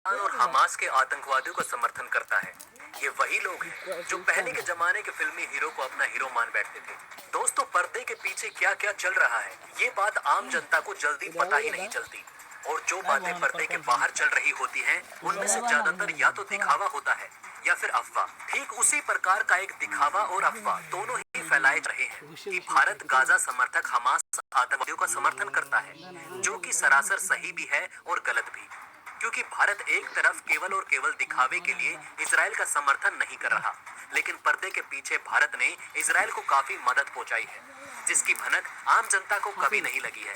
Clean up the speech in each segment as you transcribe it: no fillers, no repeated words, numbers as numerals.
और हमास के आतंकवादियों का समर्थन करता है। ये वही लोग हैं जो पहले के जमाने के फिल्मी हीरो को अपना हीरो मान बैठते थे। दोस्तों, पर्दे के पीछे क्या क्या चल रहा है, ये बात आम जनता को जल्दी पता ही नहीं चलती। और जो बातें पर्दे के बाहर चल रही होती हैं, उनमें से ज्यादातर या तो दिखावा होता है या फिर अफवाह। ठीक उसी प्रकार का एक दिखावा और अफवाह दोनों ही फैलाए रहे हैं कि भारत गाजा समर्थक हमास आतंकवादियों का समर्थन करता है, जो कि सरासर सही भी है और गलत भी। क्योंकि भारत एक तरफ केवल और केवल दिखावे के लिए इजराइल का समर्थन नहीं कर रहा, लेकिन पर्दे के पीछे भारत ने इजराइल को काफी मदद पहुंचाई है, जिसकी भनक आम जनता को कभी नहीं लगी है।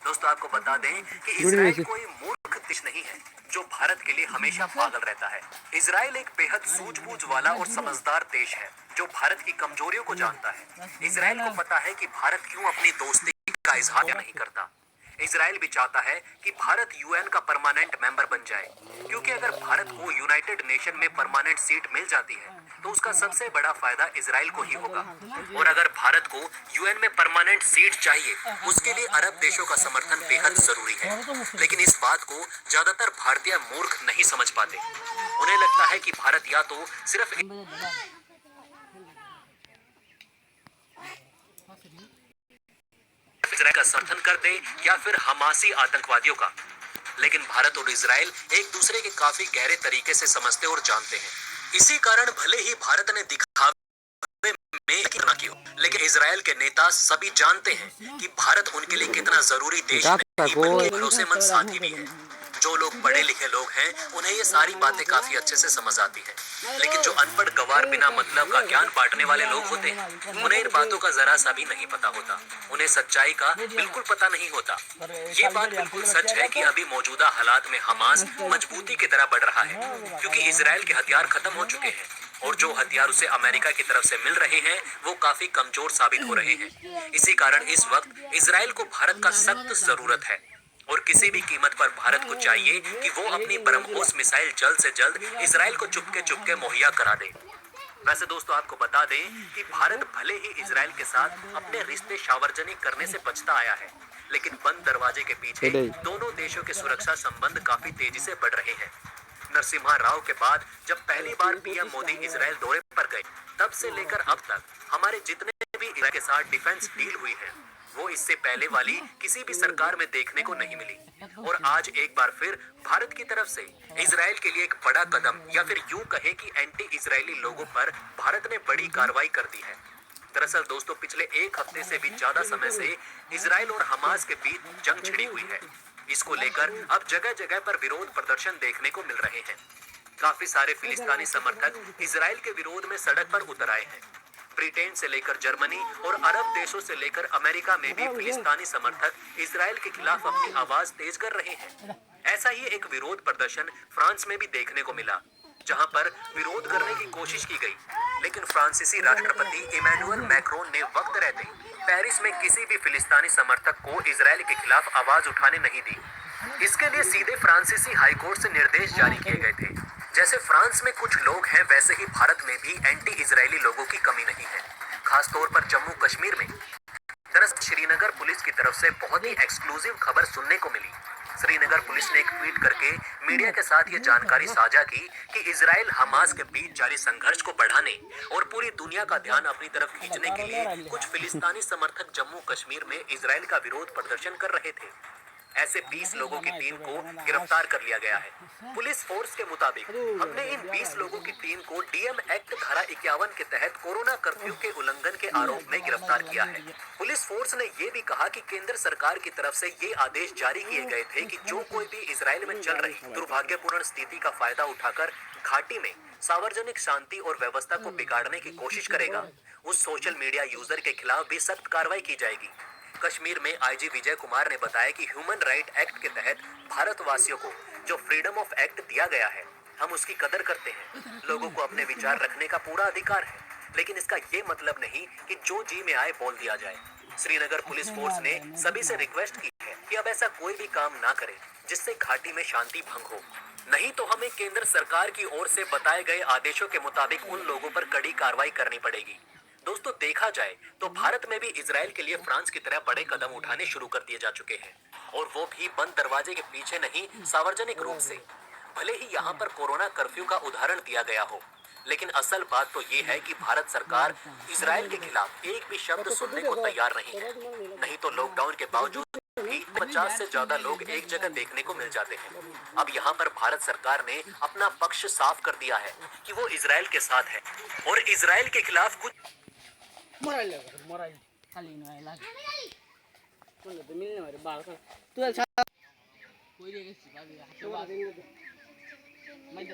दोस्तों, आपको बता दें कि इजराइल कोई मूर्ख देश नहीं है जो भारत के लिए हमेशा पागल रहता है। इजराइल एक बेहद सूझबूझ वाला और समझदार देश है जो भारत की कमजोरियों को जानता है। इजराइल को पता है कि भारत क्यों अपनी दोस्ती का इजहार नहीं करता। इजराइल भी चाहता है कि भारत यूएन का परमानेंट मेंबर बन जाए, क्योंकि अगर भारत को यूनाइटेड नेशन में परमानेंट सीट मिल जाती है तो उसका सबसे बड़ा फायदा इजराइल को ही होगा। और अगर भारत को यूएन में परमानेंट सीट चाहिए, उसके लिए अरब देशों का समर्थन बेहद जरूरी है। लेकिन इस बात को ज्यादातर भारतीय मूर्ख नहीं समझ पाते। उन्हें लगता है कि भारत या तो सिर्फ इजराइल का समर्थन कर दे या फिर हमासी आतंकवादियों का। लेकिन भारत और इजराइल एक दूसरे के काफी गहरे तरीके से समझते और जानते हैं। इसी कारण भले ही भारत ने दिखावे में ना की हो, लेकिन इजराइल के नेता सभी जानते हैं कि भारत उनके लिए कितना जरूरी देश नहीं बल्कि भरोसेमंद साथी भी है। जो लोग पढ़े लिखे लोग हैं, उन्हें ये सारी बातें काफी अच्छे से समझ आती है। लेकिन जो अनपढ़ गवार बिना मतलब का ज्ञान बांटने वाले लोग होते हैं, उन्हें इन बातों का जरा सा भी नहीं पता होता। उन्हें सच्चाई का बिल्कुल पता नहीं होता। ये बात बिल्कुल सच है कि अभी मौजूदा हालात में हमास मजबूती की तरह बढ़ रहा है, क्योंकि इजराइल के हथियार खत्म हो चुके हैं और जो हथियार उसे अमेरिका की तरफ से मिल रहे हैं वो काफी कमजोर साबित हो रहे हैं। इसी कारण इस वक्त इजराइल को भारत का सख्त जरूरत है और किसी भी कीमत पर भारत को चाहिए कि वो अपनी ब्रह्मोस मिसाइल जल्द से जल्द इजराइल को चुपके चुपके मुहैया करा दे। वैसे दोस्तों, आपको बता दें कि भारत भले ही इजराइल के साथ अपने रिश्ते सार्वजनिक करने से बचता आया है, लेकिन बंद दरवाजे के पीछे दोनों देशों के सुरक्षा संबंध काफी तेजी से बढ़ रहे हैं। नरसिम्हा राव के बाद जब पहली बार पीएम मोदी इजराइल दौरे पर गए, तब से लेकर अब तक हमारे जितने भी इजराइल के साथ डिफेंस डील हुई है, वो इससे पहले वाली किसी भी सरकार में देखने को नहीं मिली। और आज एक बार फिर भारत की तरफ से इजराइल के लिए एक बड़ा कदम या फिर यूं कहे कि एंटी इजरायली लोगों पर भारत ने बड़ी कार्रवाई कर दी है। दरअसल दोस्तों, पिछले एक हफ्ते से भी ज्यादा समय से इजराइल और हमास के बीच जंग छिड़ी हुई है। इसको लेकर अब जगह जगह पर विरोध प्रदर्शन देखने को मिल रहे हैं। काफी सारे फिलिस्तीनी समर्थक इजराइल के विरोध में सड़क पर उतर आए हैं। ब्रिटेन से लेकर जर्मनी और अरब देशों से लेकर अमेरिका में भी फिलिस्तीनी समर्थक इजराइल के खिलाफ अपनी आवाज तेज कर रहे हैं। ऐसा ही एक विरोध प्रदर्शन फ्रांस में भी देखने को मिला, जहां पर विरोध करने की कोशिश की गई, लेकिन फ्रांसीसी राष्ट्रपति इमैनुअल मैक्रोन ने वक्त रहते पेरिस में किसी भी फिलिस्तीनी समर्थक को इजराइल के खिलाफ आवाज उठाने नहीं दी। इसके लिए सीधे फ्रांसीसी हाईकोर्ट से निर्देश जारी किए गए थे। जैसे फ्रांस में कुछ लोग हैं, वैसे ही भारत में भी एंटी इजरायली लोगों की कमी नहीं है, खास तौर पर जम्मू कश्मीर में। दरअसल श्रीनगर पुलिस की तरफ से बहुत ही एक्सक्लूसिव खबर सुनने को मिली। श्रीनगर पुलिस ने एक ट्वीट करके मीडिया के साथ ये जानकारी साझा की कि इजराइल हमास के बीच जारी संघर्ष को बढ़ाने और पूरी दुनिया का ध्यान अपनी तरफ खींचने के लिए कुछ फिलिस्तीनी समर्थक जम्मू कश्मीर में इजराइल का विरोध प्रदर्शन कर रहे थे। ऐसे 20 लोगों की टीम को गिरफ्तार कर लिया गया है। पुलिस फोर्स के मुताबिक हमने इन 20 लोगों की टीम को डीएम एक्ट धारा 51 के तहत कोरोना कर्फ्यू के उल्लंघन के आरोप में गिरफ्तार किया है। पुलिस फोर्स ने ये भी कहा कि केंद्र सरकार की तरफ से ये आदेश जारी किए गए थे कि जो कोई भी इजराइल में चल रही दुर्भाग्यपूर्ण स्थिति का फायदा उठाकर घाटी में सार्वजनिक शांति और व्यवस्था को बिगाड़ने की कोशिश करेगा, उस सोशल मीडिया यूजर के खिलाफ भी सख्त कार्रवाई की जाएगी। कश्मीर में आईजी विजय कुमार ने बताया कि ह्यूमन राइट एक्ट के तहत भारतवासियों को जो फ्रीडम ऑफ एक्ट दिया गया है, हम उसकी कदर करते हैं। लोगों को अपने विचार रखने का पूरा अधिकार है, लेकिन इसका ये मतलब नहीं कि जो जी में आए बोल दिया जाए। श्रीनगर पुलिस फोर्स ने सभी से रिक्वेस्ट की है कि अब ऐसा कोई भी काम ना करे जिससे घाटी में शांति भंग हो, नहीं तो हमें केंद्र सरकार की ओर से बताए गए आदेशों के मुताबिक उन लोगों पर कड़ी कार्रवाई करनी पड़ेगी। दोस्तों, देखा जाए तो भारत में भी इजराइल के लिए फ्रांस की तरह बड़े कदम उठाने शुरू कर दिए जा चुके हैं, और वो भी बंद दरवाजे के पीछे नहीं, सार्वजनिक रूप से। भले ही यहाँ पर कोरोना कर्फ्यू का उदाहरण दिया गया हो, लेकिन असल बात तो ये है कि भारत सरकार इजराइल के खिलाफ एक भी शब्द सुनने को तैयार नहीं है। नहीं तो लॉकडाउन के बावजूद भी 50 से ज्यादा लोग एक जगह देखने को मिल जाते हैं। अब यहाँ पर भारत सरकार ने अपना पक्ष साफ कर दिया है कि वो इजराइल के साथ है और इजराइल के खिलाफ कुछ Mai